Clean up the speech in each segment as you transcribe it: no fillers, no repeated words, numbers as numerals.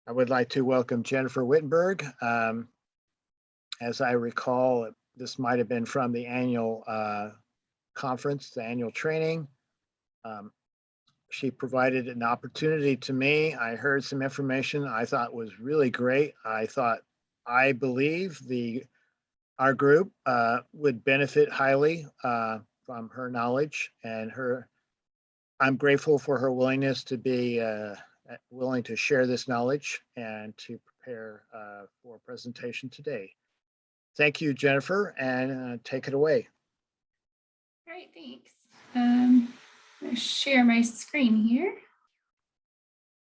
I would like to welcome Jennifer Wittenberg. As I recall, this might have been from the annual conference, the annual training. She provided an opportunity to me. I heard some information I thought was really great. I believe our group would benefit highly from her knowledge and I'm grateful for her willingness to be willing to share this knowledge and to prepare for a presentation today. Thank you, Jennifer, and take it away. All right, thanks. I'm going to share my screen here.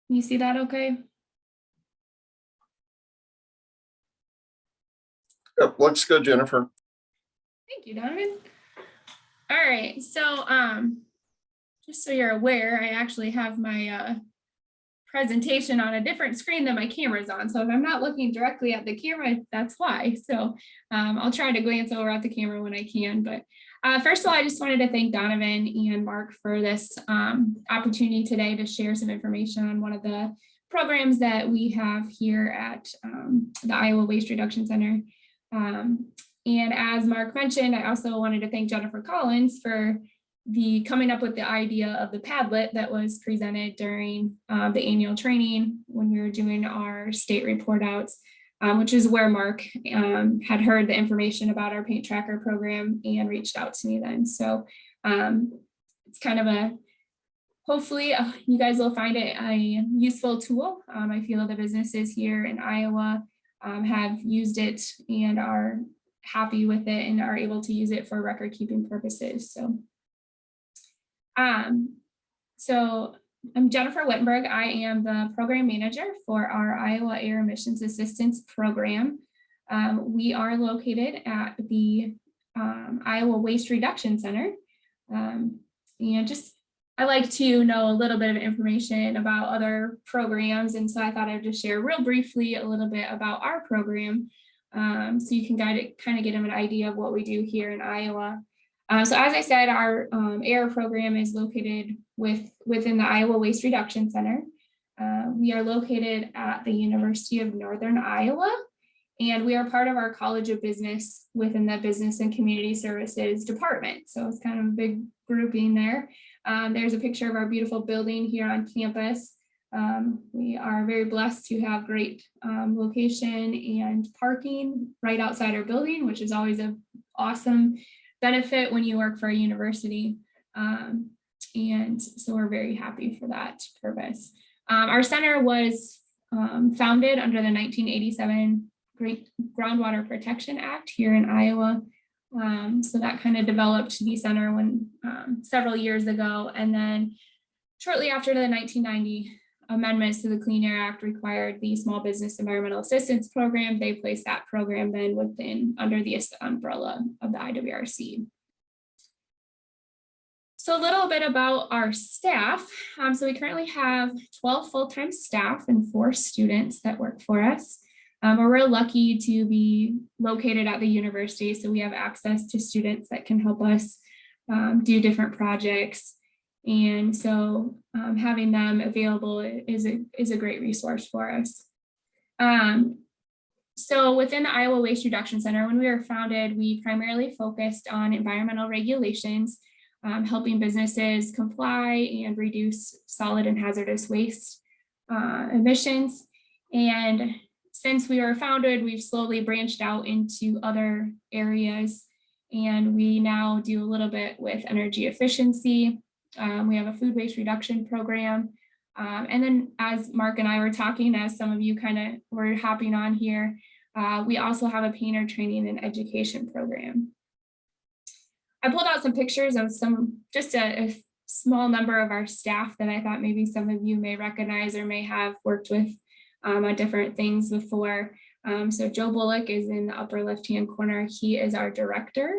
Can you see that okay? Yep, looks good, Jennifer. Thank you, Donovan. All right, so just so you're aware, I actually have my presentation on a different screen than my camera's on. So if I'm not looking directly at the camera, that's why. So I'll try to glance over at the camera when I can. But first of all, I just wanted to thank Donovan and Mark for this opportunity today to share some information on one of the programs that we have here at the Iowa Waste Reduction Center. And as Mark mentioned, I also wanted to thank Jennifer Collins for coming up with the idea of the Padlet that was presented during the annual training when we were doing our state report outs, which is where Mark had heard the information about our paint tracker program and reached out to me then. So it's kind of hopefully you guys will find it a useful tool. I feel the businesses here in Iowa have used it and are happy with it and are able to use it for record keeping purposes. So I'm Jennifer Wittenberg. I am the program manager for our Iowa Air Emissions Assistance Program. We are located at the Iowa Waste Reduction Center. And I like to know a little bit of information about other programs. And so I thought I'd just share real briefly a little bit about our program so you can kind of get an idea of what we do here in Iowa. So as I said, our AIR program is located within the Iowa Waste Reduction Center. We are located at the University of Northern Iowa, and we are part of our College of Business within the Business and Community Services Department. So it's kind of a big grouping there. There's a picture of our beautiful building here on campus. We are very blessed to have great location and parking right outside our building, which is always an awesome benefit when you work for a university. And so we're very happy for that purpose. Our center was founded under the 1987 Great Groundwater Protection Act here in Iowa. So that kind of developed the center several years ago. And then shortly after the 1990 amendments to the Clean Air Act required the Small Business Environmental Assistance Program, they placed that program then under the umbrella of the IWRC. So a little bit about our staff. So we currently have 12 full-time staff and 4 students that work for us. We're lucky to be located at the university, so we have access to students that can help us do different projects. And so having them available is a great resource for us. So within the Iowa Waste Reduction Center, when we were founded, we primarily focused on environmental regulations, helping businesses comply and reduce solid and hazardous waste emissions. And since we were founded, we've slowly branched out into other areas, and we now do a little bit with energy efficiency. We have a food waste reduction program. And then as Mark and I were talking, as some of you kind of were hopping on here, we also have a painter training and education program. I pulled out some pictures of just a small number of our staff that I thought maybe some of you may recognize or may have worked with on different things before. So Joe Bullock is in the upper left-hand corner. He is our director.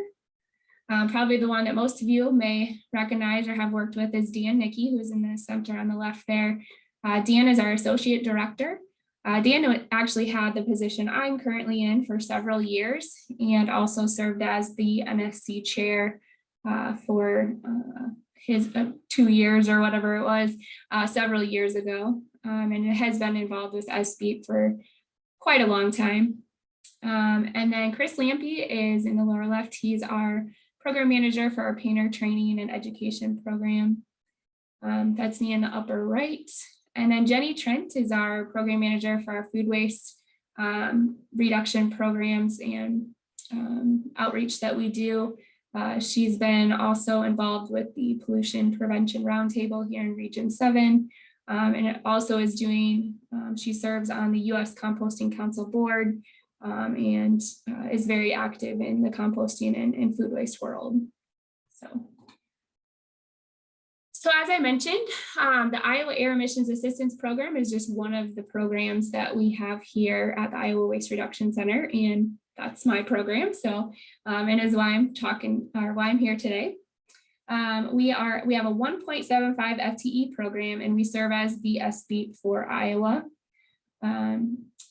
Probably the one that most of you may recognize or have worked with is Dan Nicky, who's in the center on the left there. Dan is our associate director. Dan actually had the position I'm currently in for several years and also served as the NSC chair for his 2 years or whatever it was several years ago. and it has been involved with SBEEP for quite a long time. And then Chris Lampy is in the lower left. He's our program manager for our painter training and education program. That's me in the upper right. And then Jenny Trent is our program manager for our food waste reduction programs and outreach that we do. She's been also involved with the Pollution Prevention Roundtable here in Region 7. And it also is doing, she serves on the U.S. Composting Council Board and is very active in the composting and food waste world. So as I mentioned, the Iowa Air Emissions Assistance Program is just one of the programs that we have here at the Iowa Waste Reduction Center, and that's my program. So, and is why I'm talking, or why I'm here today. We have a 1.75 FTE program, and we serve as the SBEEP for Iowa.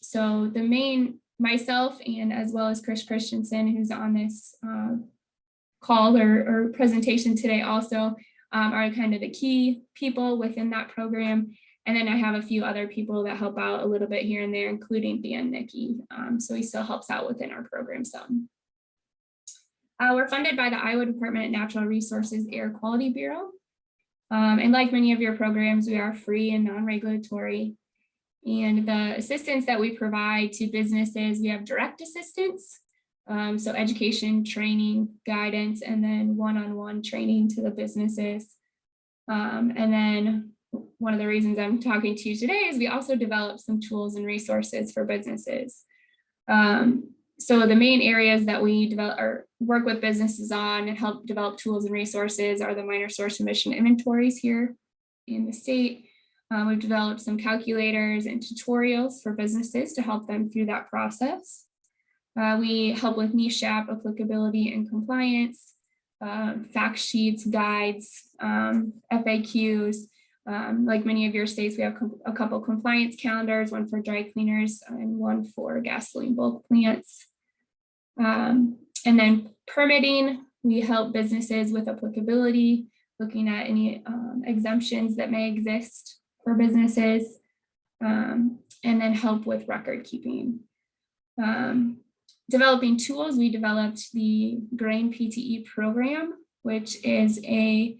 So the main, myself and as well as Chris Christensen, who's on this call or presentation today also, are kind of the key people within that program. And then I have a few other people that help out a little bit here and there, including Dan Nicky. So he still helps out within our program some. We're funded by the Iowa Department of Natural Resources Air Quality Bureau. And like many of your programs, we are free and non-regulatory. And the assistance that we provide to businesses, we have direct assistance. So education, training, guidance, and then one-on-one training to the businesses. And then one of the reasons I'm talking to you today is we also develop some tools and resources for businesses. So the main areas that we develop or work with businesses on and help develop tools and resources are the minor source emission inventories here in the state. We've developed some calculators and tutorials for businesses to help them through that process. We help with NESHAP applicability and compliance, fact sheets, guides, FAQs. Like many of your states, we have a couple compliance calendars, one for dry cleaners and one for gasoline bulk plants. And then permitting, we help businesses with applicability, looking at any exemptions that may exist for businesses, and then help with record keeping. Developing tools, we developed the Grain PTE program, which is a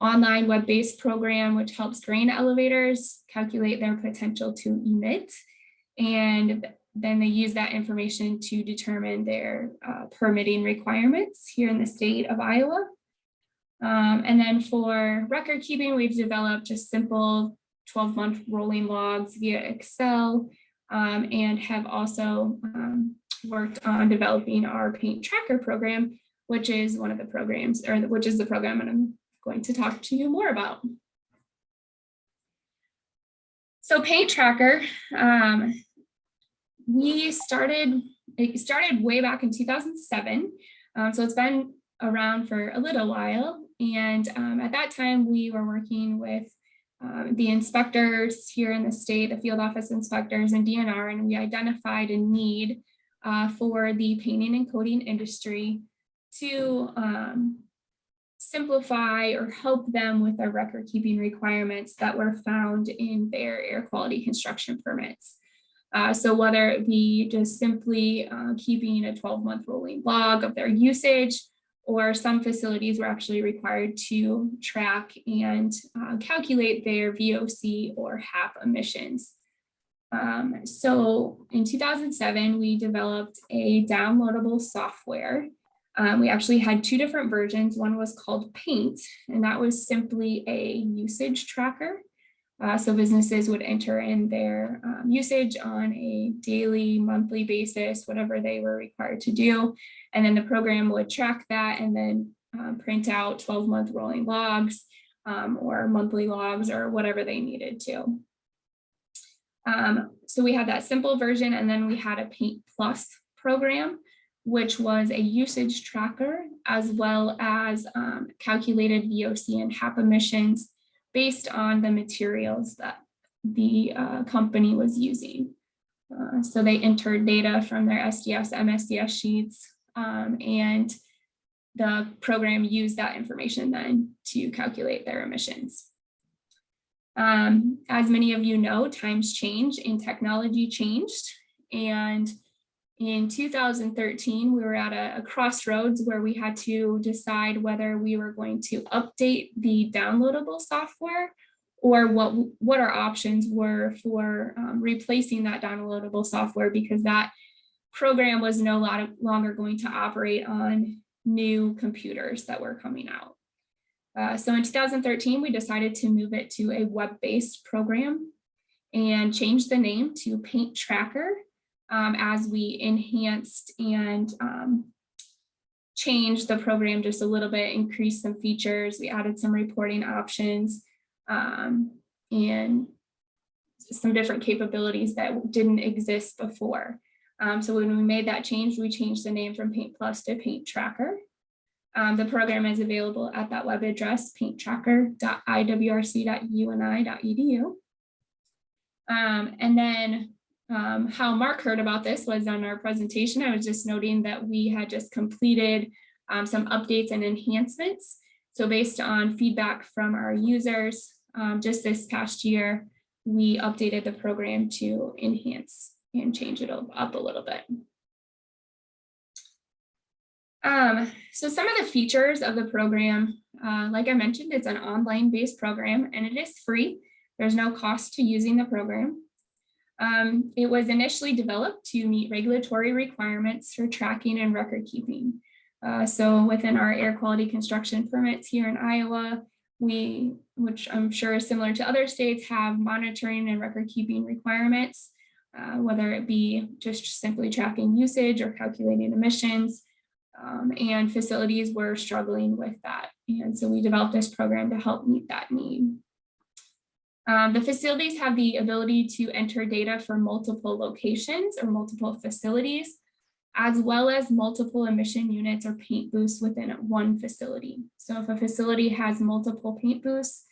online web-based program which helps grain elevators calculate their potential to emit, and then they use that information to determine their permitting requirements here in the state of Iowa. And then for record keeping, we've developed just simple 12-month rolling logs via Excel, and have also worked on developing our paint tracker program, which is one of the programs, or which is the program that I'm going to talk to you more about. So paint tracker, it started way back in 2007. So it's been around for a little while. And at that time, we were working with the inspectors here in the state, the field office inspectors and DNR, and we identified a need for the painting and coating industry to simplify or help them with their record keeping requirements that were found in their air quality construction permits. So whether it be just simply keeping a 12-month rolling log of their usage, or some facilities were actually required to track and calculate their VOC or HAP emissions. So in 2007, we developed a downloadable software. We actually had two different versions. One was called Paint, and that was simply a usage tracker. So businesses would enter in their usage on a daily, monthly basis, whatever they were required to do. And then the program would track that and then print out 12-month rolling logs or monthly logs or whatever they needed to. So we had that simple version, and then we had a Paint Plus program, which was a usage tracker as well as calculated VOC and HAP emissions based on the materials that the company was using. So they entered data from their SDS, MSDS sheets, and the program used that information then to calculate their emissions. As many of you know, times change and technology changed. And in 2013, we were at a crossroads where we had to decide whether we were going to update the downloadable software or what our options were for replacing that downloadable software, because that program was no longer going to operate on new computers that were coming out. So in 2013, we decided to move it to a web-based program and change the name to Paint Tracker as we enhanced and changed the program just a little bit, increased some features. We added some reporting options and some different capabilities that didn't exist before. So when we made that change, we changed the name from Paint Plus to Paint Tracker. The program is available at that web address, painttracker.iwrc.uni.edu. And then how Mark heard about this was on our presentation. I was just noting that we had just completed some updates and enhancements. So based on feedback from our users, just this past year, we updated the program to enhance and change it up a little bit. So some of the features of the program, like I mentioned, it's an online-based program and it is free. There's no cost to using the program. It was initially developed to meet regulatory requirements for tracking and record keeping. So within our air quality construction permits here in Iowa, which I'm sure is similar to other states, have monitoring and record keeping requirements, whether it be just simply tracking usage or calculating emissions. And facilities were struggling with that. And so we developed this program to help meet that need. The facilities have the ability to enter data for multiple locations or multiple facilities, as well as multiple emission units or paint booths within one facility. So if a facility has multiple paint booths,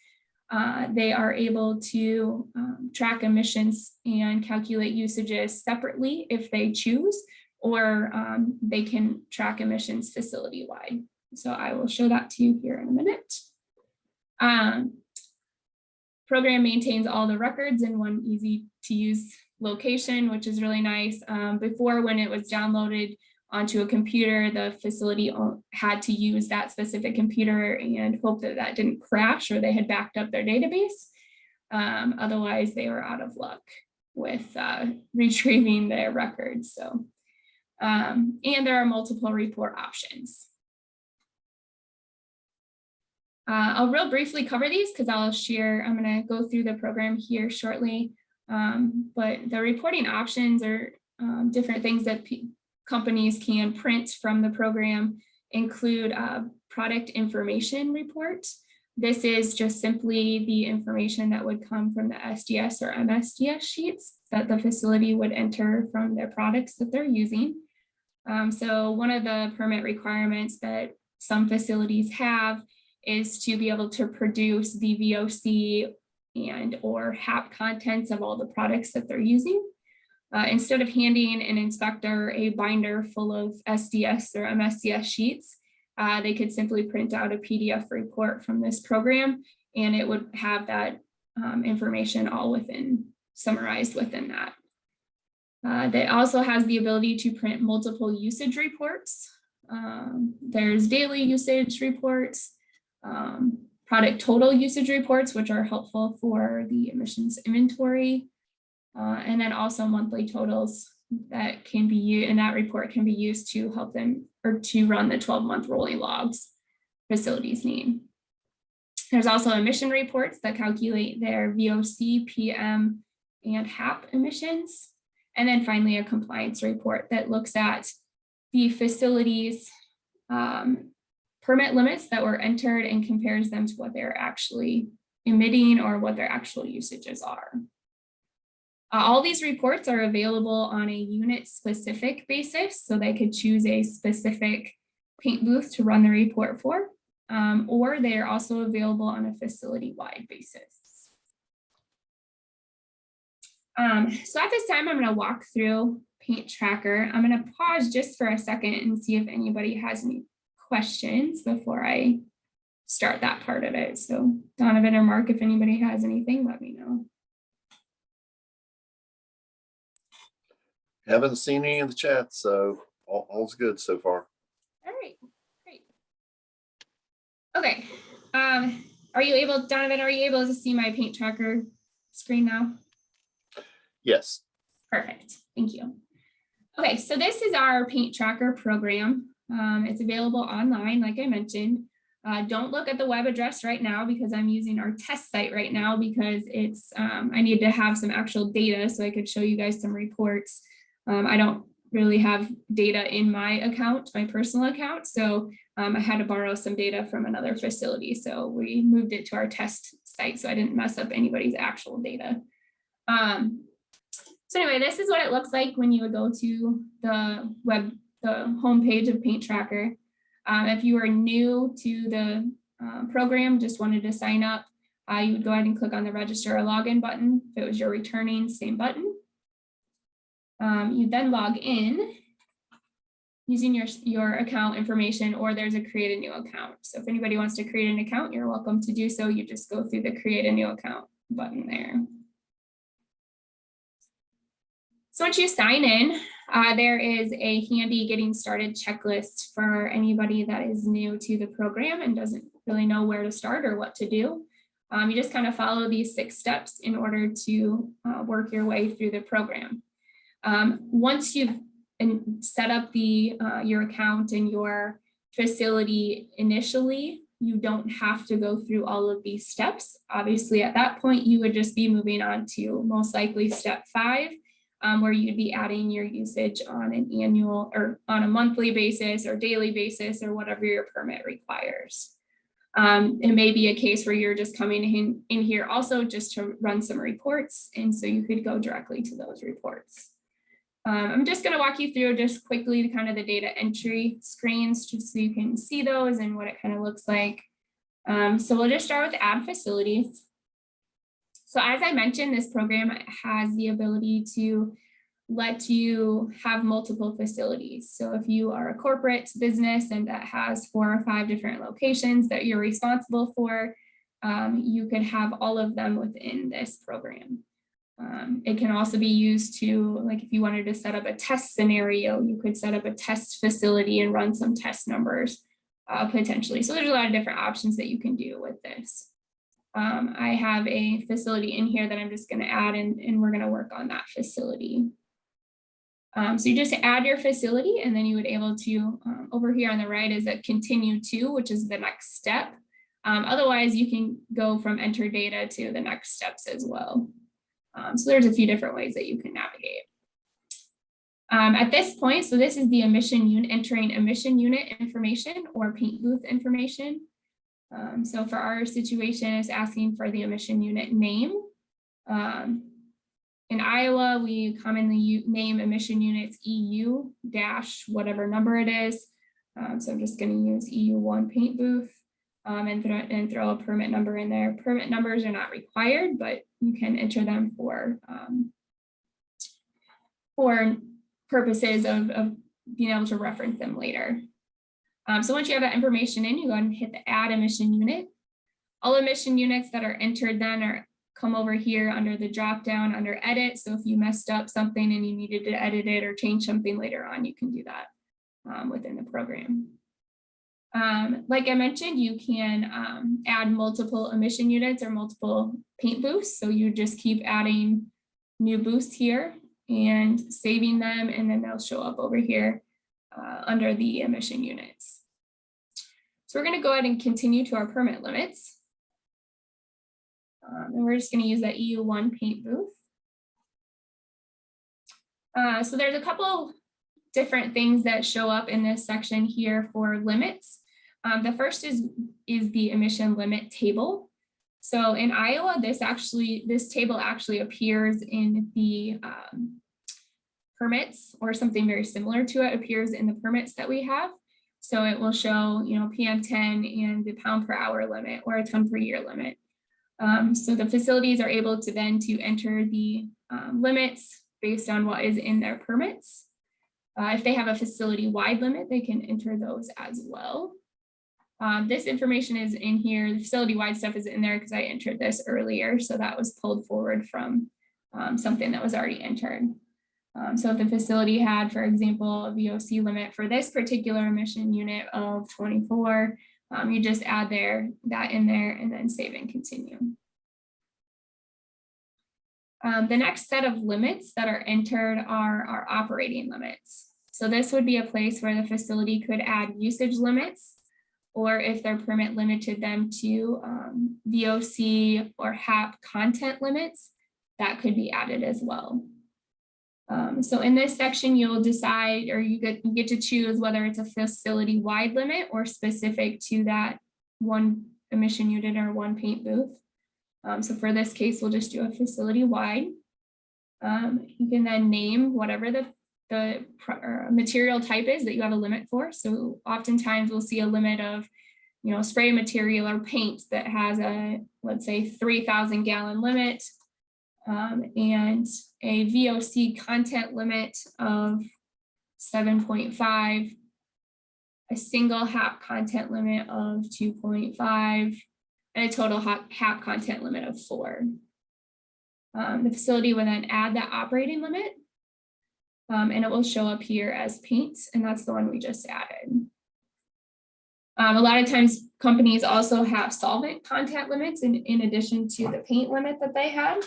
they are able to track emissions and calculate usages separately if they choose, or they can track emissions facility-wide. So I will show that to you here in a minute. Program maintains all the records in one easy to use location, which is really nice. Before, when it was downloaded onto a computer, the facility had to use that specific computer and hope that that didn't crash or they had backed up their database. Otherwise, they were out of luck with retrieving their records. So, and there are multiple report options. I'll real briefly cover these because I'm going to go through the program here shortly. But the reporting options are different things that companies can print from the program include a product information report. This is just simply the information that would come from the SDS or MSDS sheets that the facility would enter from their products that they're using. So one of the permit requirements that some facilities have is to be able to produce the VOC and or HAP contents of all the products that they're using. Instead of handing an inspector a binder full of SDS or MSDS sheets, they could simply print out a PDF report from this program, and it would have that information all summarized within that. That also has the ability to print multiple usage reports. There's daily usage reports, product total usage reports, which are helpful for the emissions inventory, and then also monthly totals that can be used, and that report can be used to help them or to run the 12-month rolling logs facilities need. There's also emission reports that calculate their VOC, PM, and HAP emissions. And then finally, a compliance report that looks at the facilities permit limits that were entered and compares them to what they're actually emitting or what their actual usages are. All these reports are available on a unit-specific basis, so they could choose a specific paint booth to run the report for, or they are also available on a facility-wide basis. So at this time, I'm going to walk through Paint Tracker. I'm going to pause just for a second and see if anybody has any questions before I start that part of it. So Donovan or Mark, if anybody has anything, let me know. Haven't seen any in the chat, so all's good so far. All right, great. Okay, are you able, Donovan, are you able to see my paint tracker screen now? Yes. Perfect, thank you. Okay, so this is our paint tracker program. It's available online, like I mentioned. Don't look at the web address right now because I'm using our test site right now because it's, I need to have some actual data so I could show you guys some reports. I don't really have data in my account, my personal account. So I had to borrow some data from another facility. So we moved it to our test site so I didn't mess up anybody's actual data. So anyway, this is what it looks like when you would go to the homepage of Paint Tracker. If you are new to the program, just wanted to sign up, you would go ahead and click on the register or login button. If it was your returning, same button. You then log in using your account information, or there's a create a new account. So if anybody wants to create an account, you're welcome to do so. You just go through the create a new account button there. So once you sign in, there is a handy getting started checklist for anybody that is new to the program and doesn't really know where to start or what to do. You just kind of follow these 6 steps in order to work your way through the program. Once you've set up your account and your facility initially, you don't have to go through all of these steps. Obviously, at that point, you would just be moving on to most likely step 5, where you'd be adding your usage on an annual or on a monthly basis or daily basis or whatever your permit requires. It may be a case where you're just coming in here also just to run some reports. And so you could go directly to those reports. I'm just going to walk you through just quickly the kind of the data entry screens just so you can see those and what it kind of looks like. So we'll just start with add facilities. So as I mentioned, this program has the ability to let you have multiple facilities. So if you are a corporate business and that has 4 or 5 different locations that you're responsible for, you could have all of them within this program. It can also be used to, like if you wanted to set up a test scenario, you could set up a test facility and run some test numbers potentially. So there's a lot of different options that you can do with this. I have a facility in here that I'm just going to add and we're going to work on that facility. So you just add your facility and then you would able to, over here on the right is a continue to, which is the next step. Otherwise you can go from enter data to the next steps as well. So there's a few different ways that you can navigate. At this point, so this is the emission unit, entering emission unit information or paint booth information. So for our situation, it's asking for the emission unit name. In Iowa, we commonly name emission units EU dash whatever number it is. So I'm just going to use EU1 paint booth and throw a permit number in there. Permit numbers are not required, but you can enter them for purposes of being able to reference them later. So once you have that information in, you go ahead and hit the add emission unit. All emission units that are entered then come over here under the drop down under edit. So if you messed up something and you needed to edit it or change something later on, you can do that within the program. Like I mentioned, you can add multiple emission units or multiple paint booths. So you just keep adding new booths here and saving them, and then they'll show up over here under the emission units. So we're going to go ahead and continue to our permit limits. And we're just going to use that EU1 paint booth. So there's a couple different things that show up in this section here for limits. The first is the emission limit table. So in Iowa, this table actually appears in the permits, or something very similar to it appears in the permits that we have. So it will show, PM10 and the pound per hour limit or a ton per year limit. So the facilities are able to then enter the limits based on what is in their permits. If they have a facility-wide limit, they can enter those as well. This information is in here. The facility-wide stuff is in there because I entered this earlier. So that was pulled forward from something that was already entered. So if the facility had, for example, a VOC limit for this particular emission unit of 24, you just add that in there and then save and continue. The next set of limits that are entered are our operating limits. So this would be a place where the facility could add usage limits, or if their permit limited them to VOC or HAP content limits, that could be added as well. So in this section, you'll decide, or you get to choose whether it's a facility-wide limit or specific to that one emission unit or one paint booth. So for this case, we'll just do a facility-wide. You can then name whatever the material type is that you have a limit for. So oftentimes we'll see a limit of, spray material or paint that has a, let's say, 3,000 gallon limit. And a VOC content limit of 7.5, a single HAP content limit of 2.5, and a total HAP content limit of 4. The facility will then add that operating limit, and it will show up here as paint, and that's the one we just added. A lot of times companies also have solvent content limits in addition to the paint limit that they have.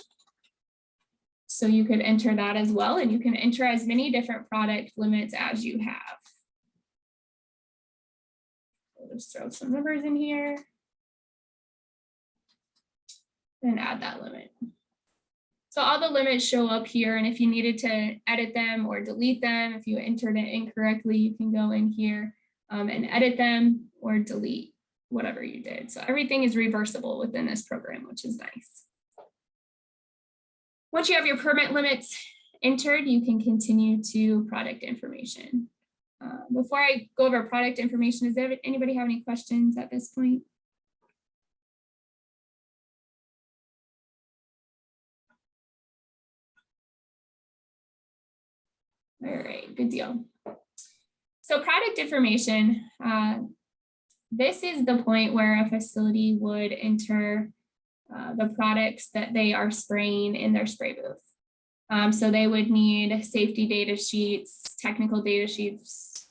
So you could enter that as well, and you can enter as many different product limits as you have. We'll just throw some numbers in here and add that limit. So all the limits show up here, and if you needed to edit them or delete them, if you entered it incorrectly, you can go in here and edit them or delete whatever you did. So everything is reversible within this program, which is nice. Once you have your permit limits entered, you can continue to product information. Before I go over product information, does anybody have any questions at this point? All right, good deal. So product information, this is the point where a facility would enter the products that they are spraying in their spray booth. So they would need safety data sheets, technical data sheets,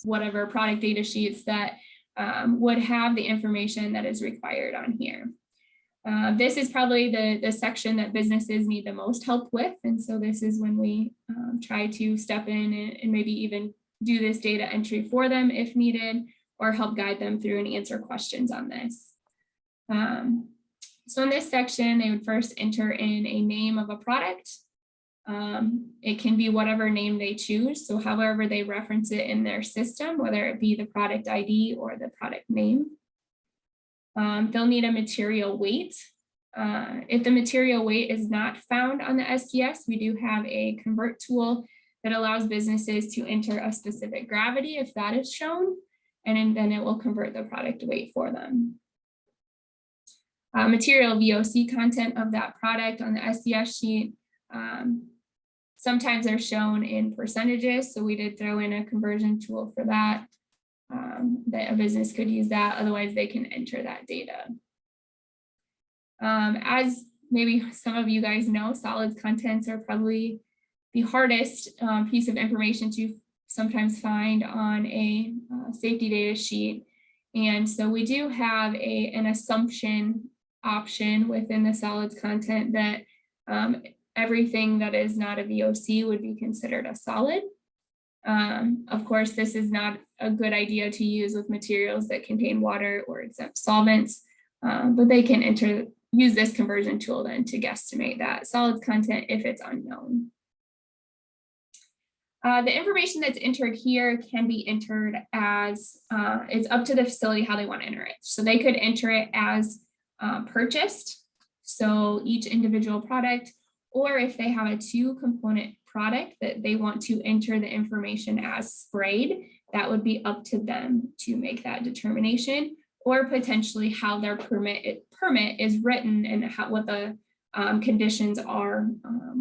whatever product data sheets that would have the information that is required on here. This is probably the section that businesses need the most help with. And so this is when we try to step in and maybe even do this data entry for them if needed, or help guide them through and answer questions on this. So in this section, they would first enter in a name of a product. It can be whatever name they choose. So however they reference it in their system, whether it be the product ID or the product name. They'll need a material weight. If the material weight is not found on the SDS, we do have a convert tool that allows businesses to enter a specific gravity if that is shown, and then it will convert the product weight for them. Material VOC content of that product on the SDS sheet. Sometimes they're shown in percentages, so we did throw in a conversion tool for that. That a business could use that, otherwise they can enter that data. As maybe some of you guys know, solids contents are probably the hardest piece of information to sometimes find on a safety data sheet. And so we do have an assumption option within the solids content that everything that is not a VOC would be considered a solid. Of course, this is not a good idea to use with materials that contain water or exempt solvents, but they can use this conversion tool then to guesstimate that solids content if it's unknown. The information that's entered here can be entered as, it's up to the facility how they want to enter it. So they could enter it as purchased, so each individual product, or if they have a 2-component product that they want to enter the information as sprayed, that would be up to them to make that determination, or potentially how their permit is written and what the conditions are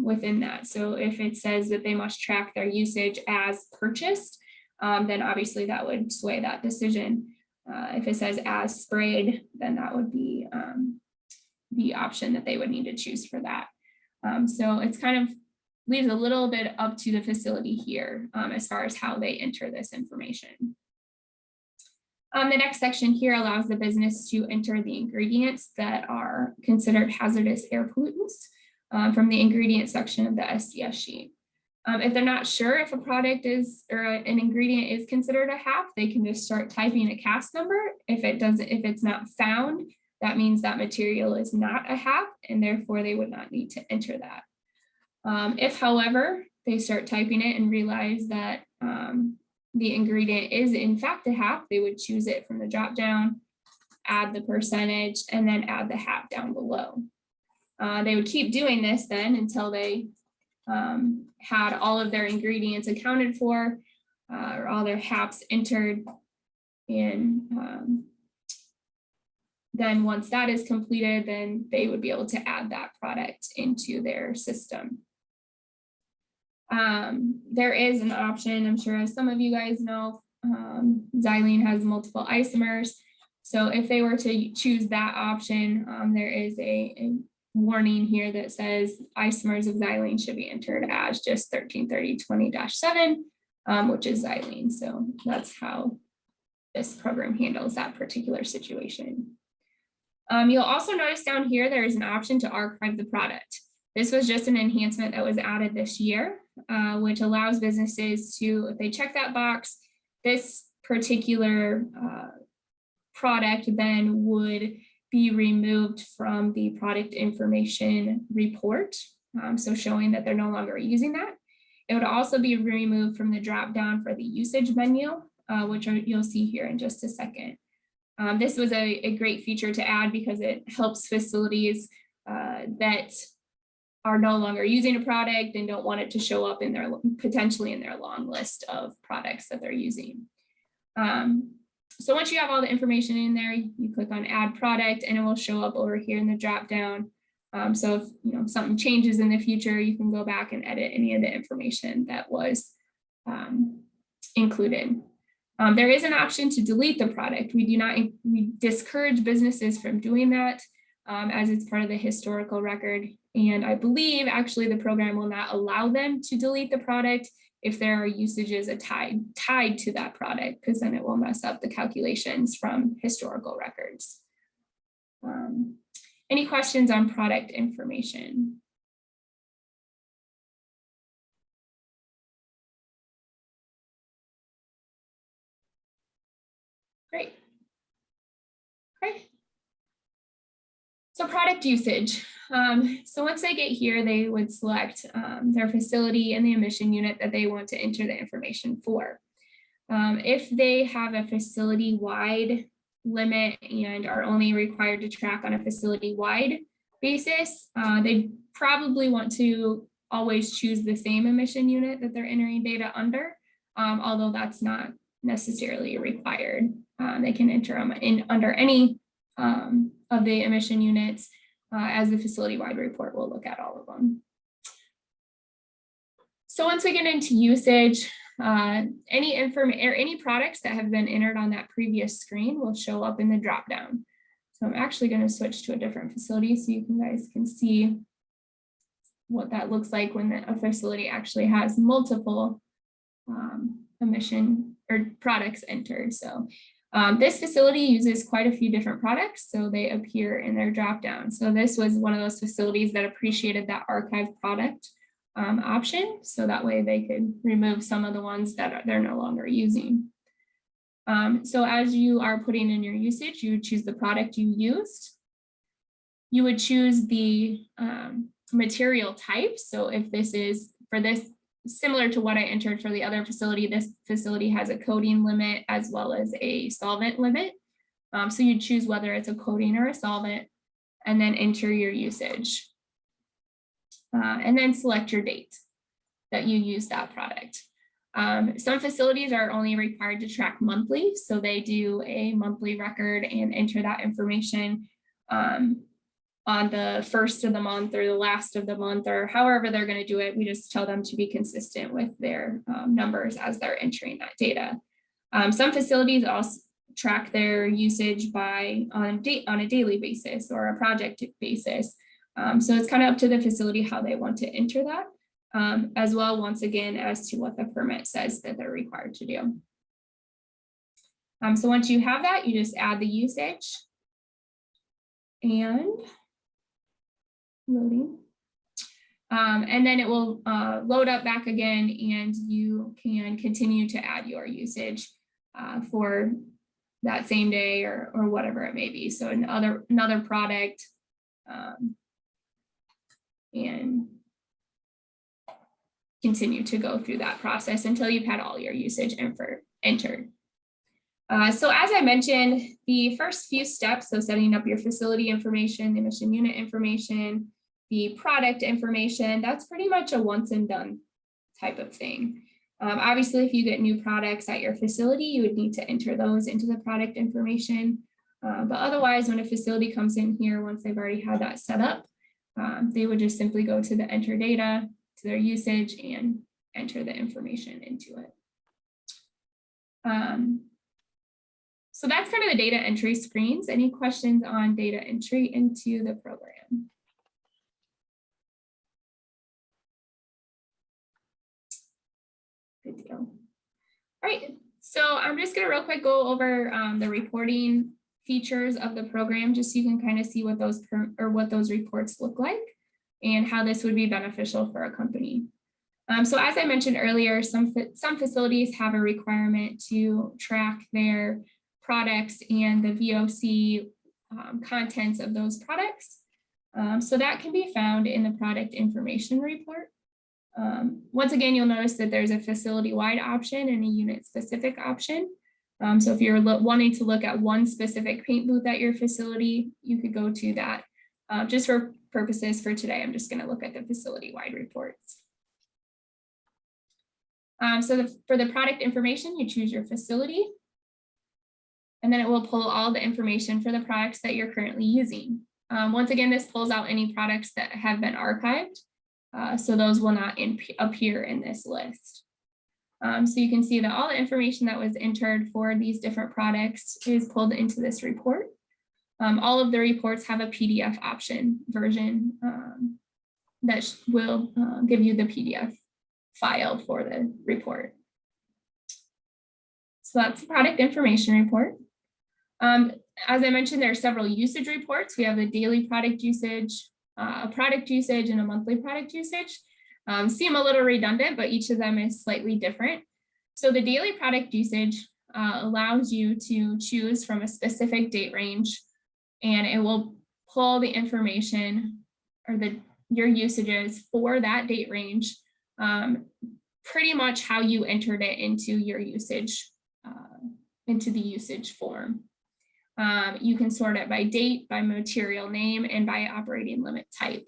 within that. So if it says that they must track their usage as purchased, then obviously that would sway that decision. If it says as sprayed, then that would be the option that they would need to choose for that. So it's kind of leaves a little bit up to the facility here as far as how they enter this information. The next section here allows the business to enter the ingredients that are considered hazardous air pollutants from the ingredient section of the SDS sheet. If they're not sure if a product is or an ingredient is considered a HAP, they can just start typing a CAS number. If it's not found, that means that material is not a HAP, and therefore they would not need to enter that. If, however, they start typing it and realize that the ingredient is in fact a HAP, they would choose it from the drop down, add the percentage, and then add the HAP down below. They would keep doing this then until they had all of their ingredients accounted for or all their HAPs entered in. Then once that is completed, then they would be able to add that product into their system. There is an option, I'm sure as some of you guys know, xylene has multiple isomers. So if they were to choose that option, there is a warning here that says isomers of xylene should be entered as just 133020-7, which is xylene. So that's how this program handles that particular situation. You'll also notice down here, there is an option to archive the product. This was just an enhancement that was added this year, which allows businesses to, if they check that box, this particular product then would be removed from the product information report. So showing that they're no longer using that. It would also be removed from the drop down for the usage menu, which you'll see here in just a second. This was a great feature to add because it helps facilities that are no longer using a product and don't want it to show up in their potentially in their long list of products that they're using. So once you have all the information in there, you click on add product and it will show up over here in the drop down. So if something changes in the future, you can go back and edit any of the information that was included. There is an option to delete the product. We discourage businesses from doing that as it's part of the historical record. And I believe actually the program will not allow them to delete the product if there are usages tied to that product, because then it will mess up the calculations from historical records. Any questions on product information? Great. Okay. So product usage. So once they get here, they would select their facility and the emission unit that they want to enter the information for. If they have a facility-wide limit and are only required to track on a facility-wide basis, they probably want to always choose the same emission unit that they're entering data under, although that's not necessarily required. They can enter them under any of the emission units as the facility-wide report will look at all of them. So once we get into usage, any products that have been entered on that previous screen will show up in the dropdown. So I'm actually going to switch to a different facility so you guys can see what that looks like when a facility actually has multiple emission or products entered. So this facility uses quite a few different products, so they appear in their dropdown. So this was one of those facilities that appreciated that archive product option, so that way they could remove some of the ones that they're no longer using. So as you are putting in your usage, you would choose the product you used. You would choose the material type. So if this is for this, similar to what I entered for the other facility, this facility has a coating limit as well as a solvent limit. So you choose whether it's a coating or a solvent and then enter your usage. And then select your date that you use that product. Some facilities are only required to track monthly. So they do a monthly record and enter that information on the first of the month or the last of the month or however they're going to do it. We just tell them to be consistent with their numbers as they're entering that data. Some facilities track their usage on a daily basis or a project basis. So it's kind of up to the facility how they want to enter that, as well, once again, as to what the permit says that they're required to do. So once you have that, you just add the usage and loading. And then it will load up back again, and you can continue to add your usage for that same day or whatever it may be. So another product, and continue to go through that process until you've had all your usage entered. So as I mentioned, the first few steps, so setting up your facility information, emission unit information, the product information, that's pretty much a once and done type of thing. Obviously, if you get new products at your facility, you would need to enter those into the product information. But otherwise, when a facility comes in here, once they've already had that set up, they would just simply go to the enter data, to their usage, and enter the information into it. So that's kind of the data entry screens. Any questions on data entry into the program? Good deal. All right, so I'm just gonna real quick go over the reporting features of the program, just so you can kind of see what those reports look like and how this would be beneficial for a company. So as I mentioned earlier, some facilities have a requirement to track their products and the VOC contents of those products. So that can be found in the product information report. Once again, you'll notice that there's a facility-wide option and a unit-specific option. So if you're wanting to look at one specific paint booth at your facility, you could go to that. Just for purposes for today, I'm just going to look at the facility-wide reports. For the product information, you choose your facility, and then it will pull all the information for the products that you're currently using. Once again, this pulls out any products that have been archived, so those will not appear in this list. So you can see that all the information that was entered for these different products is pulled into this report. All of the reports have a PDF option version that will give you the PDF file for the report. So that's the product information report. As I mentioned, there are several usage reports. We have the daily product usage, a product usage, and a monthly product usage. Seem a little redundant, but each of them is slightly different. So the daily product usage allows you to choose from a specific date range, and it will pull the information or your usages for that date range, pretty much how you entered it into your usage, into the usage form. You can sort it by date, by material name, and by operating limit type.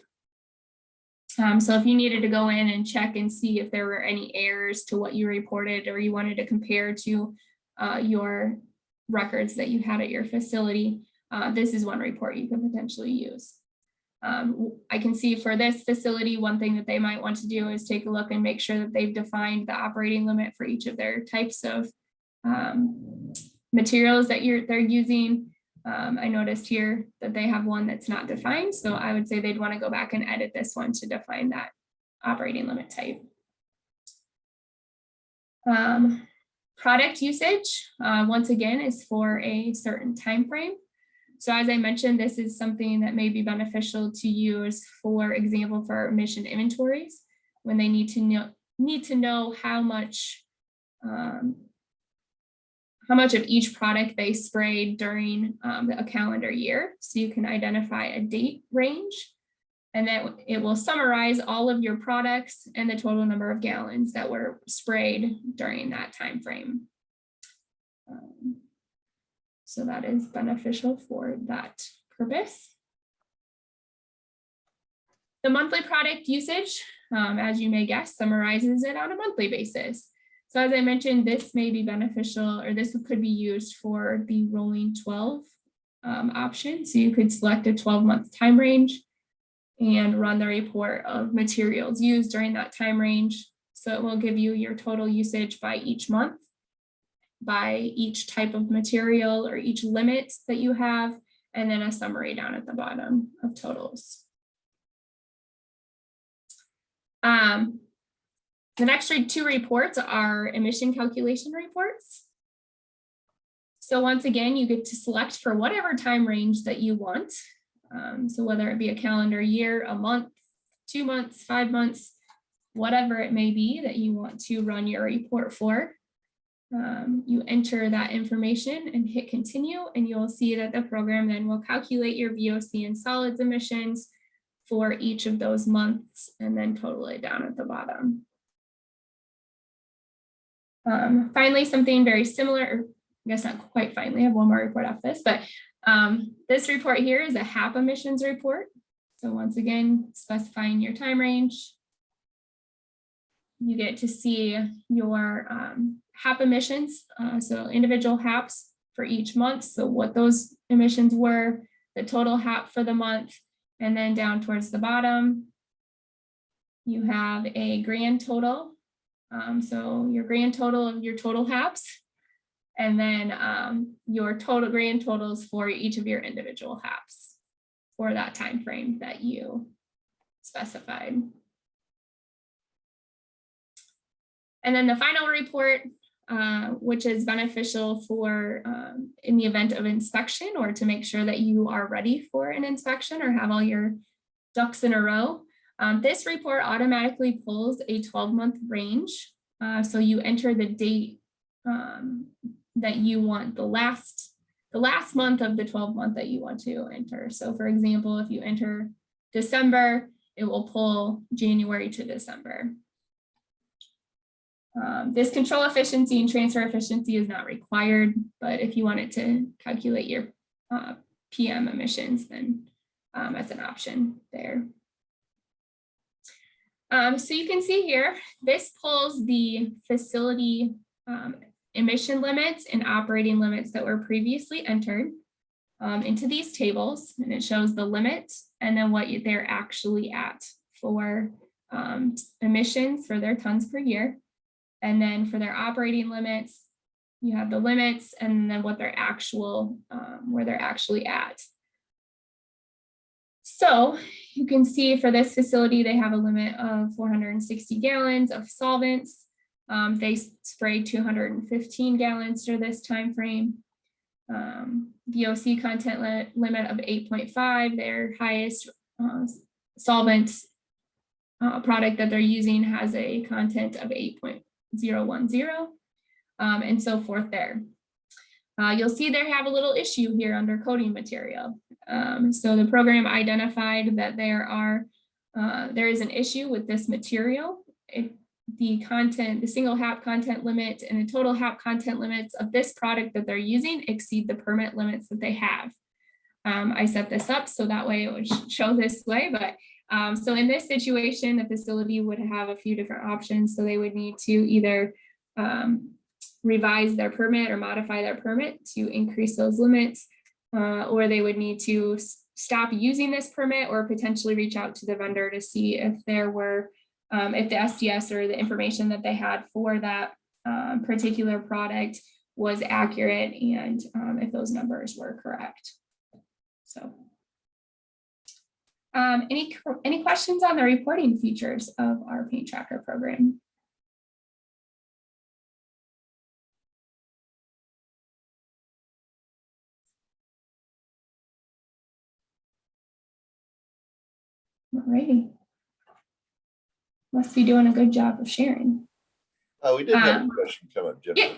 So if you needed to go in and check and see if there were any errors to what you reported, or you wanted to compare to your records that you had at your facility, this is one report you could potentially use. I can see for this facility, one thing that they might want to do is take a look and make sure that they've defined the operating limit for each of their types of materials that they're using. I noticed here that they have one that's not defined, so I would say they'd want to go back and edit this one to define that operating limit type. Product usage, once again, is for a certain time frame. So as I mentioned, this is something that may be beneficial to use, for example, for emission inventories, when they need to know how much of each product they sprayed during a calendar year. So you can identify a date range, and then it will summarize all of your products and the total number of gallons that were sprayed during that time frame. So that is beneficial for that purpose. The monthly product usage, as you may guess, summarizes it on a monthly basis. So as I mentioned, this may be beneficial, or this could be used for the rolling 12 option. So you could select a 12-month time range and run the report of materials used during that time range. So it will give you your total usage by each month. by each type of material or each limit that you have, and then a summary down at the bottom of totals. The next two reports are emission calculation reports. So once again, you get to select for whatever time range that you want. So whether it be a calendar year, a month, 2 months, 5 months, whatever it may be that you want to run your report for. You enter that information and hit continue, and you'll see that the program then will calculate your VOC and solids emissions for each of those months and then total it down at the bottom. Finally, something very similar, or I guess not quite finally, I have one more report off this, but this report here is a HAP emissions report. So once again, specifying your time range. You get to see your HAP emissions, so individual HAPs for each month. So what those emissions were, the total HAP for the month, and then down towards the bottom, you have a grand total. So your grand total of your total HAPs, and then your total grand totals for each of your individual HAPs for that time frame that you specified. And then the final report, which is beneficial for in the event of inspection or to make sure that you are ready for an inspection or have all your ducks in a row. This report automatically pulls a 12-month range. So you enter the date that you want, the last month of the 12-month that you want to enter. So for example, if you enter December, it will pull January to December. This control efficiency and transfer efficiency is not required, but if you wanted to calculate your PM emissions, then that's an option there. So you can see here, this pulls the facility emission limits and operating limits that were previously entered into these tables, and it shows the limit and then what they're actually at for emissions for their tons per year. And then for their operating limits, you have the limits and then what their actual, where they're actually at. So you can see for this facility, they have a limit of 460 gallons of solvents. They sprayed 215 gallons for this time frame. VOC content limit of 8.5, their highest solvent product that they're using has a content of 8.010, and so forth there. You'll see they have a little issue here under coating material. So the program identified that there is an issue with this material. The single HAP content limit and the total HAP content limits of this product that they're using exceed the permit limits that they have. I set this up so that way it would show this way, but so in this situation, the facility would have a few different options. So they would need to either revise their permit or modify their permit to increase those limits, or they would need to stop using this permit or potentially reach out to the vendor to see if there were, if the SDS or the information that they had for that particular product was accurate and if those numbers were correct. So any questions on the reporting features of our paint tracker program? Alrighty. Must be doing a good job of sharing. Oh, we did have a question come up, Jennifer.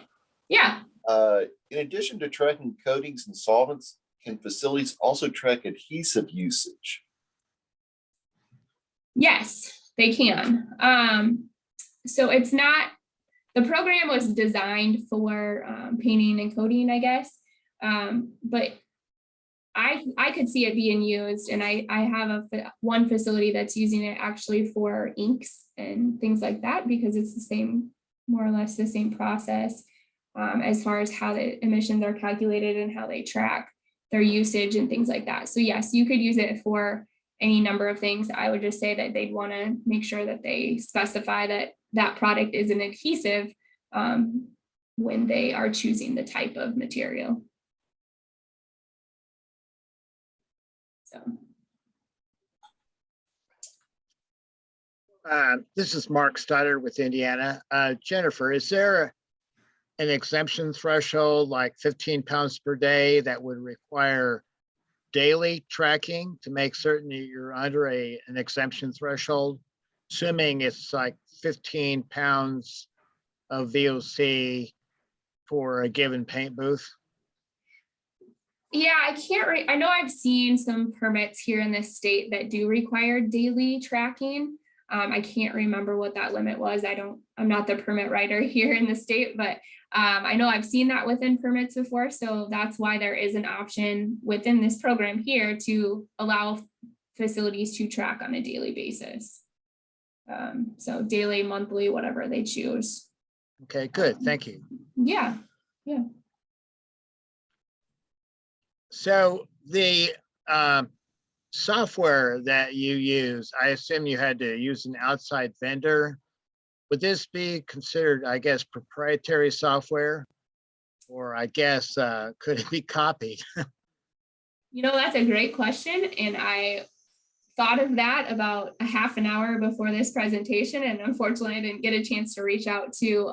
Yeah. In addition to tracking coatings and solvents, can facilities also track adhesive usage? Yes, they can. So it's not, the program was designed for painting and coating, I guess, but I could see it being used, and I have one facility that's using it actually for inks and things like that, because it's the same, more or less the same process as far as how the emissions are calculated and how they track their usage and things like that. So yes, you could use it for any number of things. I would just say that they'd want to make sure that they specify that that product is an adhesive when they are choosing the type of material. So. This is Mark Stoddard with Indiana. Jennifer, is there an exemption threshold like 15 pounds per day that would require daily tracking to make certain that you're under an exemption threshold? Assuming it's like 15 pounds of VOC for a given paint booth? Yeah, I know I've seen some permits here in this state that do require daily tracking. I can't remember what that limit was. I'm not the permit writer here in the state, but I know I've seen that within permits before. So that's why there is an option within this program here to allow facilities to track on a daily basis. So daily, monthly, whatever they choose. Okay, good. Thank you. Yeah. So the software that you use, I assume you had to use an outside vendor. Would this be considered, I guess, proprietary software? Or I guess, could it be copied? That's a great question. And I thought of that about a half an hour before this presentation. And unfortunately, I didn't get a chance to reach out to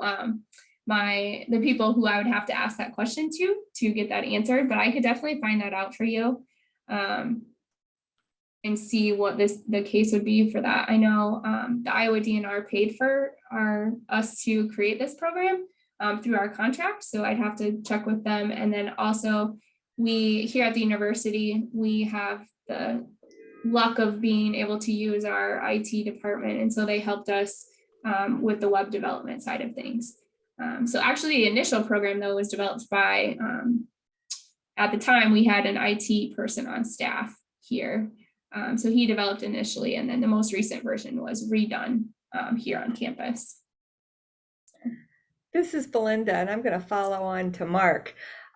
the people who I would have to ask that question to get that answered, but I could definitely find that out for you and see what the case would be for that. I know the Iowa DNR paid for us to create this program through our contract, so I'd have to check with them. And then also we here at the university, we have the luck of being able to use our IT department, and so they helped us with the web development side of things. So actually the initial program though was developed by, at the time we had an IT person on staff here. So he developed initially, and then the most recent version was redone here on campus. This is Belinda, and I'm going to follow on to Mark.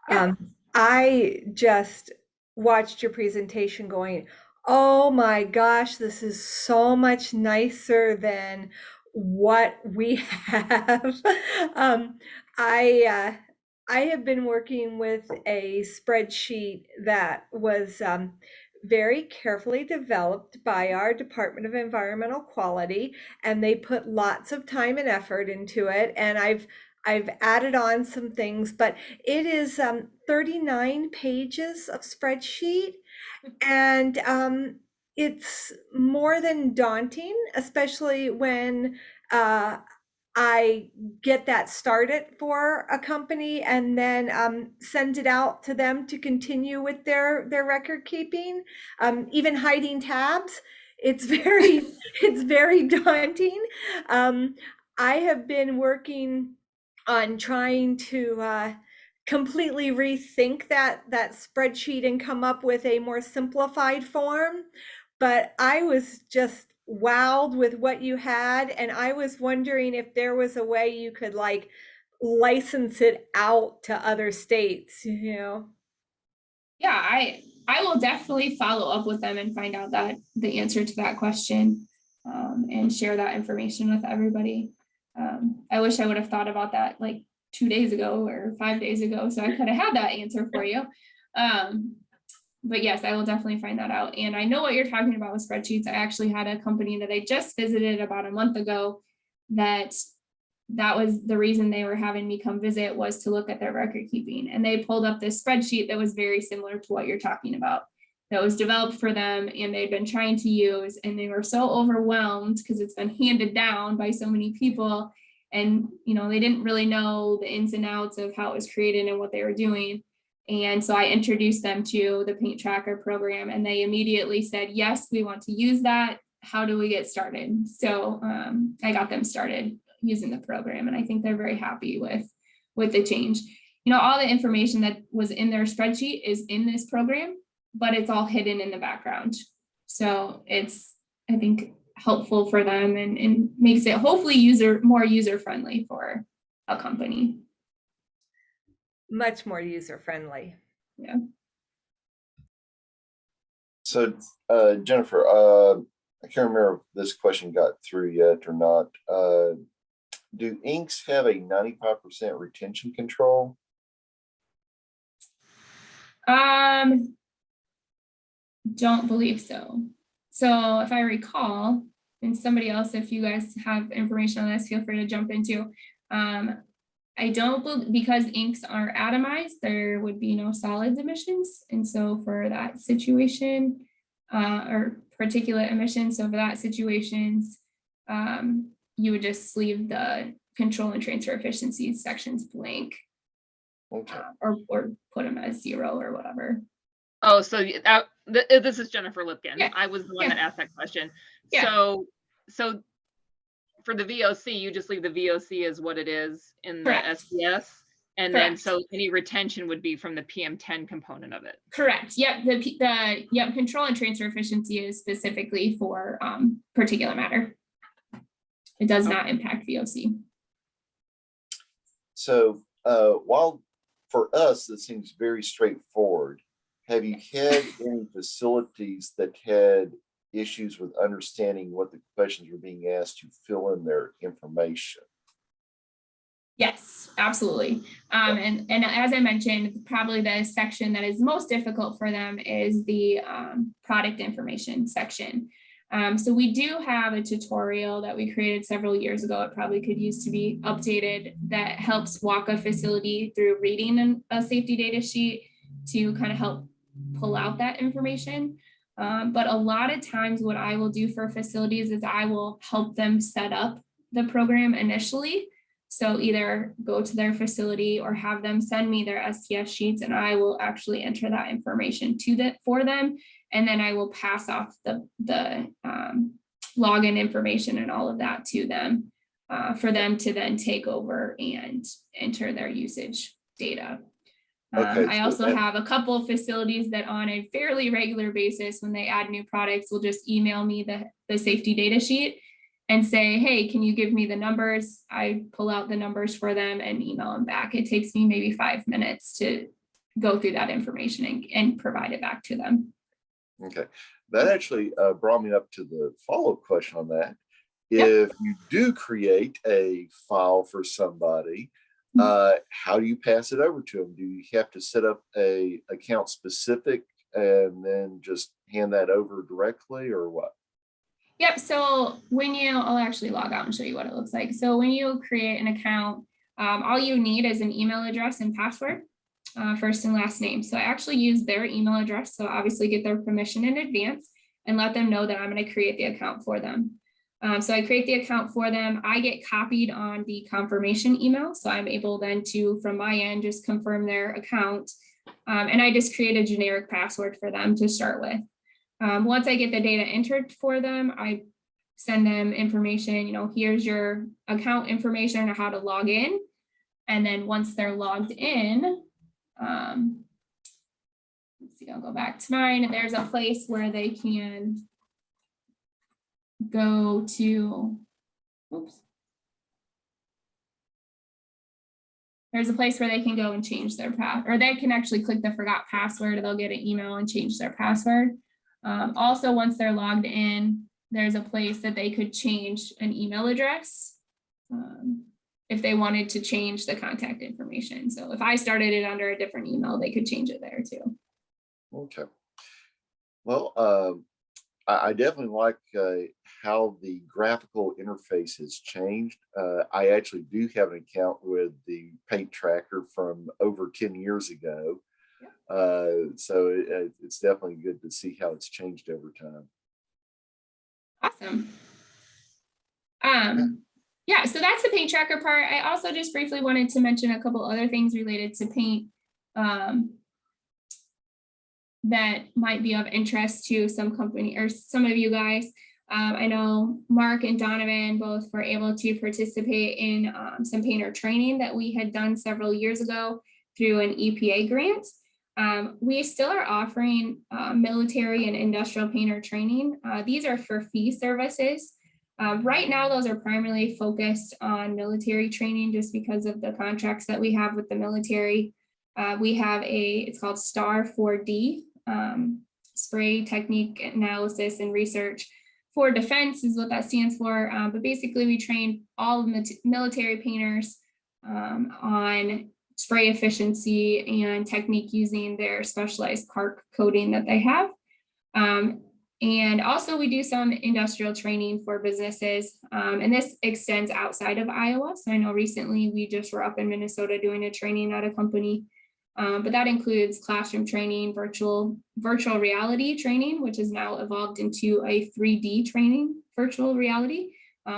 Yeah. I just watched your presentation going, oh my gosh, this is so much nicer than what we have. I have been working with a spreadsheet that was very carefully developed by our Department of Environmental Quality, and they put lots of time and effort into it. And I've added on some things, but it is 39 pages of spreadsheet, and it's more than daunting, especially when I get that started for a company and then send it out to them to continue with their record keeping, even hiding tabs. It's very daunting. I have been working on trying to completely rethink that spreadsheet and come up with a more simplified form. But I was just wowed with what you had, and I was wondering if there was a way you could like license it out to other states, Yeah, I will definitely follow up with them and find out the answer to that question and share that information with everybody. I wish I would have thought about that like 2 days ago or 5 days ago, so I could have had that answer for you. But yes, I will definitely find that out. And I know what you're talking about with spreadsheets. I actually had a company that I just visited about a month ago that was the reason they were having me come visit, was to look at their record keeping. And they pulled up this spreadsheet that was very similar to what you're talking about, that was developed for them and they'd been trying to use, and they were so overwhelmed because it's been handed down by so many people. And, they didn't really know the ins and outs of how it was created and what they were doing. And so I introduced them to the Paint Tracker program, and they immediately said, yes, we want to use that. How do we get started? So I got them started using the program, and I think they're very happy with the change. All the information that was in their spreadsheet is in this program, but it's all hidden in the background. So it's, I think, helpful for them and makes it hopefully more user-friendly for a company. much more user-friendly. Yeah. So Jennifer, I can't remember if this question got through yet or not. Do inks have a 95% retention control? Don't believe so. So if I recall, and somebody else, if you guys have information on this, feel free to jump into. I don't believe, because inks are atomized, there would be no solids emissions. And so for that situation, or particulate emissions, so for that situations, you would just leave the control and transfer efficiencies sections blank, Okay. or put them as 0 or whatever. Oh, so this is Jennifer Lipkin. Yeah, I was the one that asked that question. Yeah. So for the VOC, you just leave the VOC as what it is in the Correct. SDS, and then Correct. so any retention would be from the PM10 component of it. Correct. Yep. The control and transfer efficiency is specifically for particulate matter. It does not impact VOC. So while for us, this seems very straightforward, have you had any facilities that had issues with understanding what the questions were being asked to fill in their information? Yes, absolutely. And as I mentioned, probably the section that is most difficult for them is the product information section. So we do have a tutorial that we created several years ago. It probably could use to be updated, that helps walk a facility through reading a safety data sheet to kind of help pull out that information. But a lot of times what I will do for facilities is I will help them set up the program initially. So either go to their facility or have them send me their STS sheets, and I will actually enter that information for them. And then I will pass off the login information and all of that to them for them to then take over and enter their usage data. Okay, I also have a couple of facilities that on a fairly regular basis, when they add new products, will just email me the safety data sheet and say, hey, can you give me the numbers? I pull out the numbers for them and email them back. It takes me maybe 5 minutes to go through that information and provide it back to them. Okay, that actually brought me up to the follow-up question on that. Yep. If you do create a file for somebody, how do you pass it over to them? Do you have to set up a account specific and then just hand that over directly, or what? Yep, so I'll actually log out and show you what it looks like. So when you create an account, all you need is an email address and password, first and last name. So I actually use their email address. So obviously get their permission in advance and let them know that I'm going to create the account for them. So I create the account for them. I get copied on the confirmation email. So I'm able then to, from my end, just confirm their account. And I just create a generic password for them to start with. Once I get the data entered for them, I send them information, here's your account information or how to log in. And then once they're logged in, let's see, I'll go back to mine. There's a place where they can go to, there's a place where they can go and change their password, or they can actually click the forgot password. They'll get an email and change their password. Also, once they're logged in, there's a place that they could change an email address if they wanted to change the contact information. So if I started it under a different email, they could change it there too. Okay. Well, I definitely like how the graphical interface has changed. I actually do have an account with the paint tracker from over 10 years ago. So it's definitely good to see how it's changed over time. Awesome. Yeah, so that's the paint tracker part. I also just briefly wanted to mention a couple other things related to paint that might be of interest to some company or some of you guys. I know Mark and Donovan both were able to participate in some painter training that we had done several years ago through an EPA grant. We still are offering military and industrial painter training. These are for fee services. Right now, those are primarily focused on military training just because of the contracts that we have with the military. We have it's called STAR 4D, Spray Technique Analysis and Research for defense is what that stands for. But basically we train all of military painters on spray efficiency and technique using their specialized CARC coding that they have. And also we do some industrial training for businesses, and this extends outside of Iowa. So I know recently we just were up in Minnesota doing a training at a company, but that includes classroom training, virtual reality training, which has now evolved into a 3D training, virtual reality,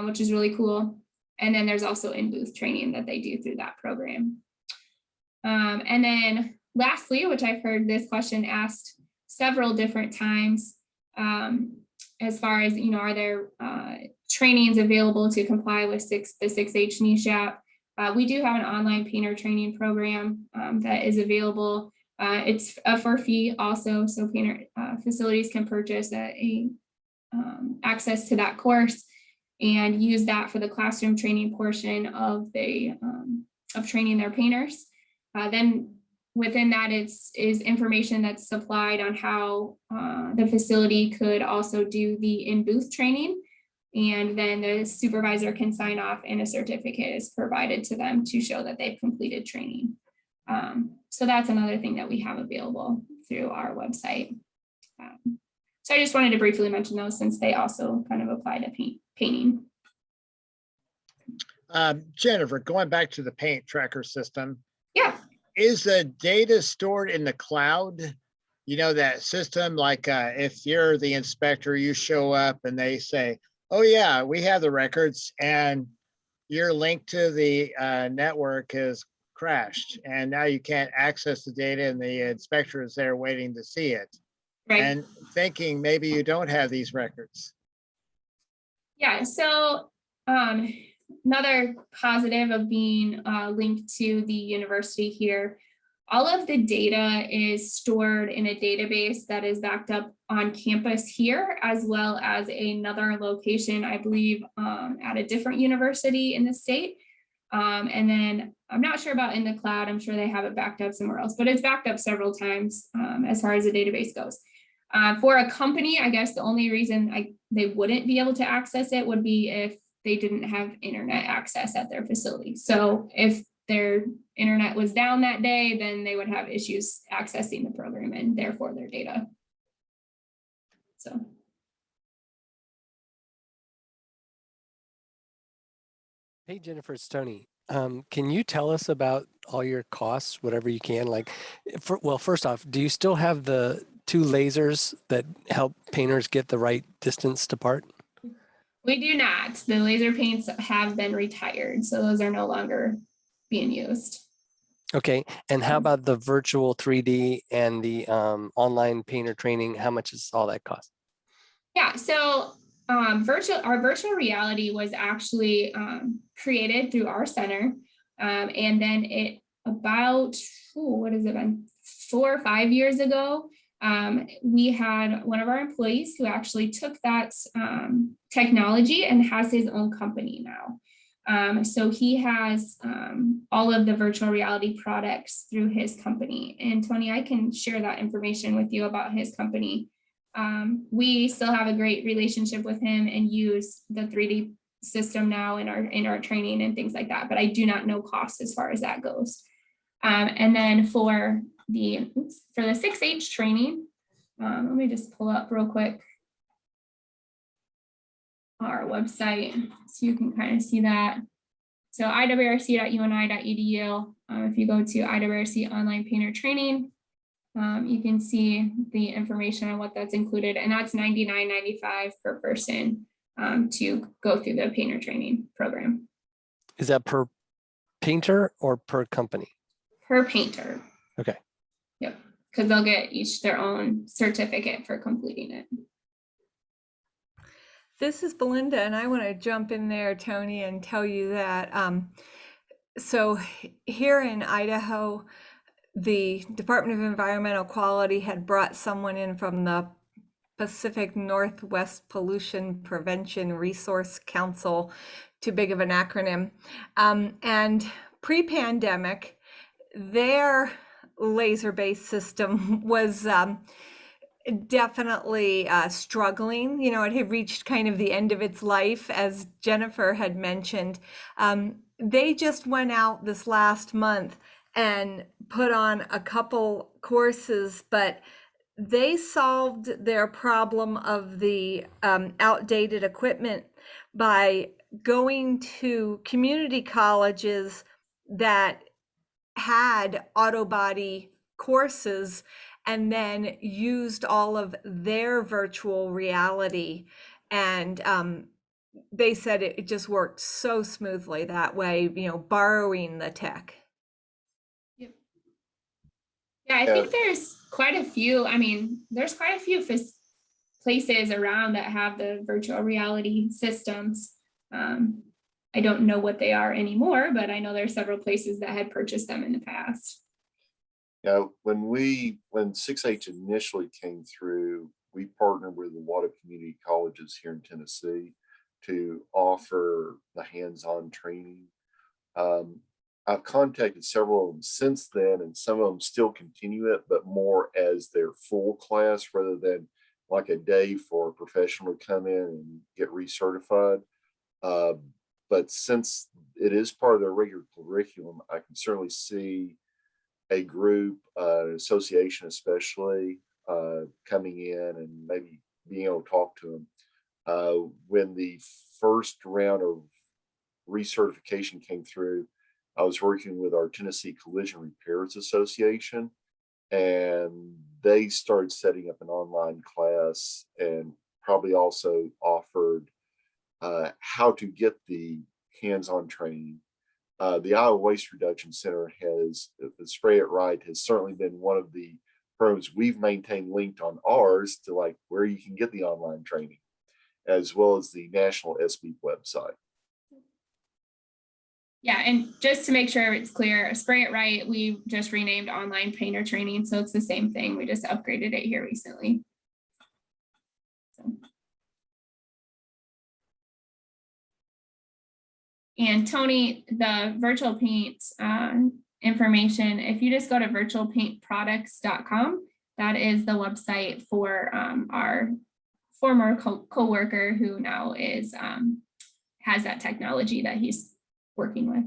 which is really cool. And then there's also in-booth training that they do through that program. And then lastly, which I've heard this question asked several different times, as far as, are there trainings available to comply with the 6H NESHAP? We do have an online painter training program that is available. It's for fee also, so painter facilities can purchase access to that course and use that for the classroom training portion of training their painters. Then within that is information that's supplied on how the facility could also do the in-booth training. And then the supervisor can sign off and a certificate is provided to them to show that they've completed training. So that's another thing that we have available through our website. So I just wanted to briefly mention those since they also kind of apply to painting. Jennifer, going back to the paint tracker system. Yeah. Is the data stored in the cloud? That system, like if you're the inspector, you show up and they say, oh yeah, we have the records and your link to the network has crashed and now you can't access the data and the inspector is there waiting to see it. Right. And thinking maybe you don't have these records. Yeah, so another positive of being linked to the university here, all of the data is stored in a database that is backed up on campus here, as well as another location, I believe, at a different university in the state. And then I'm not sure about in the cloud. I'm sure they have it backed up somewhere else, but it's backed up several times as far as the database goes. For a company, I guess the only reason they wouldn't be able to access it would be if they didn't have internet access at their facility. So if their internet was down that day, then they would have issues accessing the program and therefore their data. So. Hey, Jennifer, it's Tony. Can you tell us about all your costs, whatever you can? Well, first off, do you still have the 2 lasers that help painters get the right distance to part? We do not. The laser paints have been retired, so those are no longer being used. Okay, and how about the virtual 3D and the online painter training? How much does all that cost? Yeah, so our virtual reality was actually created through our center, and then it about, what has it been, 4 or 5 years ago, we had one of our employees who actually took that technology and has his own company now. So he has all of the virtual reality products through his company. And Tony, I can share that information with you about his company. We still have a great relationship with him and use the 3D system now in our training and things like that, but I do not know costs as far as that goes. And then for the 6H training, let me just pull up real quick our website so you can kind of see that. So IWRC.uni.edu. If you go to IWRC online painter training, you can see the information on what that's included, and that's $99.95 per person to go through the painter training program. Is that per painter or per company? Per painter. Okay. Yep, because they'll get each their own certificate for completing it. This is Belinda, and I want to jump in there, Tony, and tell you that so here in Idaho, the Department of Environmental Quality had brought someone in from the Pacific Northwest Pollution Prevention Resource Council, too big of an acronym, and pre-pandemic, their laser-based system was definitely struggling. You know, it had reached kind of the end of its life, as Jennifer had mentioned. They just went out this last month and put on a couple courses, but they solved their problem of the outdated equipment by going to community colleges that had auto body courses and then used all of their virtual reality. And they said it just worked so smoothly that way, you know, borrowing the tech. Yep. Yeah, I think there's quite a few. I mean, there's quite a few places around that have the virtual reality systems. I don't know what they are anymore, but I know there are several places that had purchased them in the past. Yeah, when 6H initially came through, we partnered with a lot of community colleges here in Tennessee to offer the hands-on training. I've contacted several of them since then, and some of them still continue it, but more as their full class rather than like a day for a professional to come in and get recertified. But since it is part of their regular curriculum, I can certainly see a group, association especially, coming in and maybe being able to talk to them. When the first round of recertification came through, I was working with our Tennessee Collision Repairs Association, and they started setting up an online class and probably also offered how to get the hands-on training. The Iowa Waste Reduction Center has, the Spray It Right has certainly been one of the programs we've maintained linked on ours to like where you can get the online training, as well as the National SB website. Yeah, and just to make sure it's clear, Spray It Right, we just renamed online painter training, so it's the same thing. We just upgraded it here recently. So. And Tony, the virtual paint information, if you just go to virtualpaintproducts.com, that is the website for our former co-worker who now is has that technology that he's working with.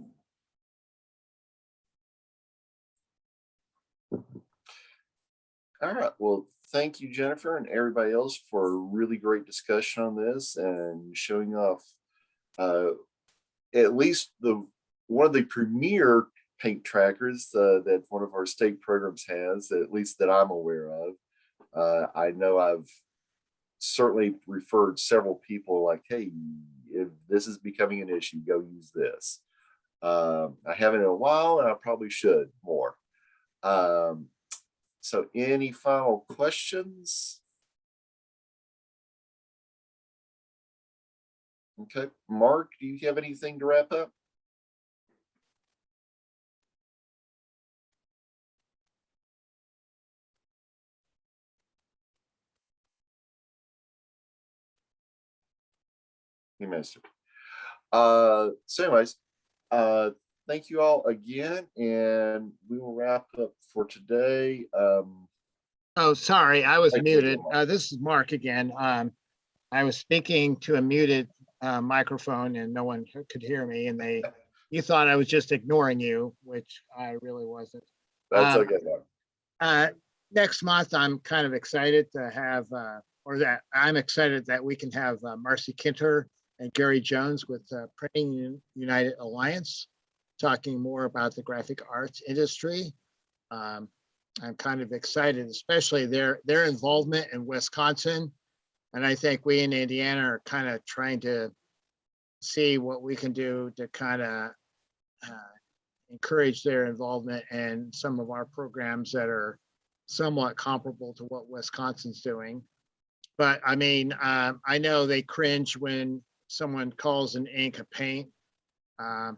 All right. Well, thank you, Jennifer, and everybody else for a really great discussion on this and showing off at least one of the premier paint trackers that one of our state programs has, at least that I'm aware of. I know I've certainly referred several people like, hey, if this is becoming an issue, go use this. I haven't in a while, and I probably should more. So any final questions? Okay, Mark, do you have anything to wrap up? You missed it. So anyways, thank you all again, and we will wrap up for today. Oh, sorry, I was Thank you, muted. Mark. This is Mark again. I was speaking to a muted microphone and no one could hear me, and you thought I was just ignoring you, which I really wasn't. That's okay, Mark. Next month, I'm kind of excited to have, I'm excited that we can have Marcy Kinter and Gary Jones with Printing United Alliance talking more about the graphic arts industry. I'm kind of excited, especially their involvement in Wisconsin. And I think we in Indiana are kind of trying to see what we can do to kind of encourage their involvement in some of our programs that are somewhat comparable to what Wisconsin's doing. But I mean, I know they cringe when someone calls an ink a paint. But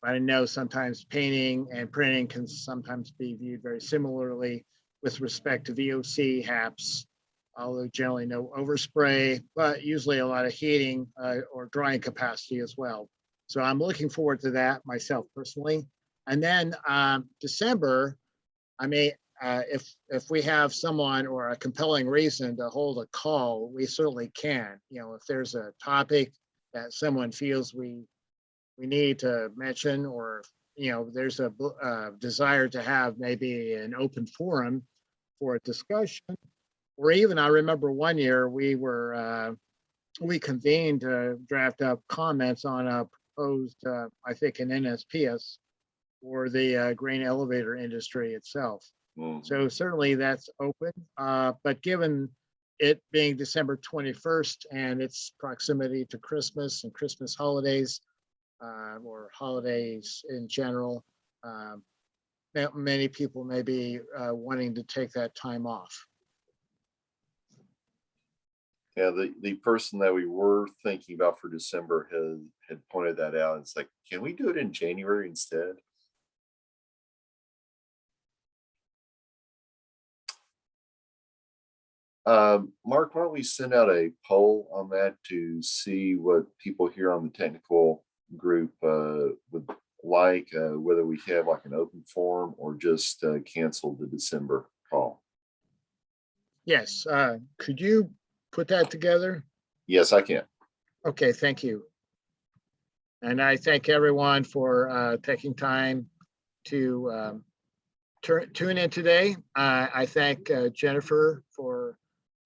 I know sometimes painting and printing can sometimes be viewed very similarly with respect to VOC, HAPs, although generally no overspray, but usually a lot of heating or drying capacity as well. So I'm looking forward to that myself personally. And then December, I if we have someone or a compelling reason to hold a call, we certainly can. You know, if there's a topic that someone feels we need to mention, or you know, there's a desire to have maybe an open forum for a discussion, or even I remember one year we convened to draft up comments on a proposed, I think, an NSPS for the grain elevator industry itself. So certainly that's open, but given it being December 21st and its proximity to Christmas and Christmas holidays, or holidays in general, many people may be wanting to take that time off. Yeah, the person that we were thinking about for December had pointed that out. It's like, can we do it in January instead? Mark, why don't we send out a poll on that to see what people here on the technical group would like, whether we have like an open forum or just cancel the December call. Yes, could you put that together? Yes, I can. Okay, thank you. And I thank everyone for taking time to tune in today. I thank Jennifer for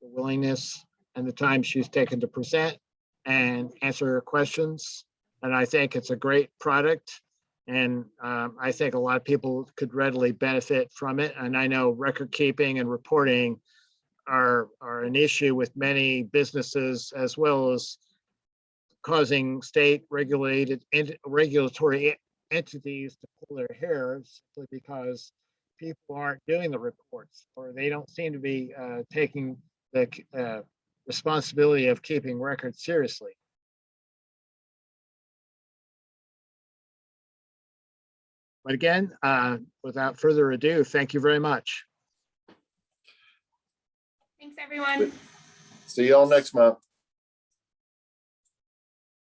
the willingness and the time she's taken to present and answer questions. And I think it's a great product. And I think a lot of people could readily benefit from it. And I know record keeping and reporting are an issue with many businesses, as well as causing state regulatory entities to pull their hair simply because people aren't doing the reports, or they don't seem to be taking the responsibility of keeping records seriously. But again, without further ado, thank you very much. Thanks, everyone. See y'all next month.